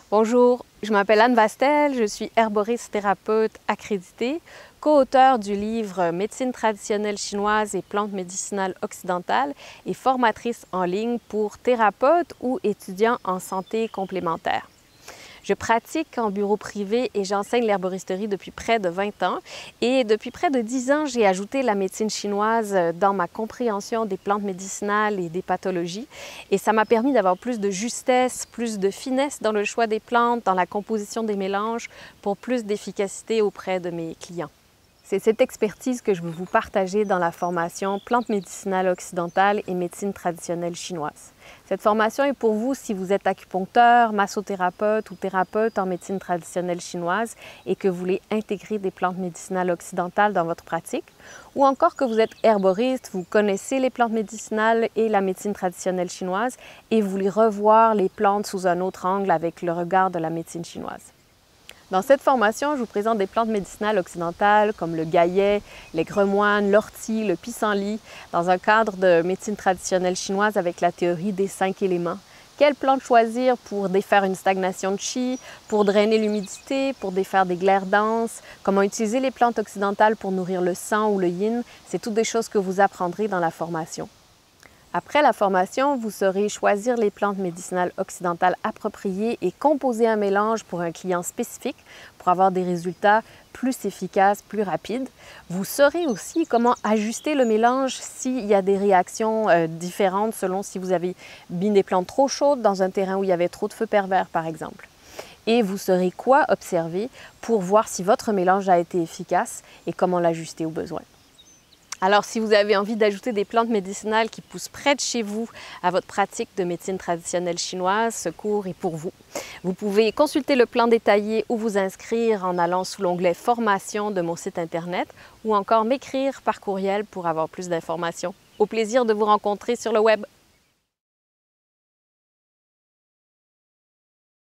Bonjour, je m'appelle Anne Vastel, je suis herboriste thérapeute accréditée, co-auteure du livre Médecine traditionnelle chinoise et plantes médicinales occidentales et formatrice en ligne pour thérapeutes ou étudiants en santé complémentaire. Je pratique en bureau privé et j'enseigne l'herboristerie depuis près de 20 ans. Et depuis près de 10 ans, j'ai ajouté la médecine chinoise dans ma compréhension des plantes médicinales et des pathologies. Et ça m'a permis d'avoir plus de justesse, plus de finesse dans le choix des plantes, dans la composition des mélanges, pour plus d'efficacité auprès de mes clients. C'est cette expertise que je veux vous partager dans la formation Plantes médicinales occidentales et médecine traditionnelle chinoise. Cette formation est pour vous si vous êtes acupuncteur, massothérapeute ou thérapeute en médecine traditionnelle chinoise et que vous voulez intégrer des plantes médicinales occidentales dans votre pratique, ou encore que vous êtes herboriste, vous connaissez les plantes médicinales et la médecine traditionnelle chinoise et vous voulez revoir les plantes sous un autre angle avec le regard de la médecine chinoise. Dans cette formation, je vous présente des plantes médicinales occidentales comme le gaillet, les gremoines, l'ortie, le pissenlit, dans un cadre de médecine traditionnelle chinoise avec la théorie des 5 éléments. Quelle plante choisir pour défaire une stagnation de qi, pour drainer l'humidité, pour défaire des glaires denses, comment utiliser les plantes occidentales pour nourrir le sang ou le yin, c'est toutes des choses que vous apprendrez dans la formation. Après la formation, vous saurez choisir les plantes médicinales occidentales appropriées et composer un mélange pour un client spécifique pour avoir des résultats plus efficaces, plus rapides. Vous saurez aussi comment ajuster le mélange s'il y a des réactions différentes selon si vous avez mis des plantes trop chaudes dans un terrain où il y avait trop de feu pervers, par exemple. Et vous saurez quoi observer pour voir si votre mélange a été efficace et comment l'ajuster au besoin. Alors, si vous avez envie d'ajouter des plantes médicinales qui poussent près de chez vous à votre pratique de médecine traditionnelle chinoise, ce cours est pour vous. Vous pouvez consulter le plan détaillé ou vous inscrire en allant sous l'onglet « Formation » de mon site Internet ou encore m'écrire par courriel pour avoir plus d'informations. Au plaisir de vous rencontrer sur le web.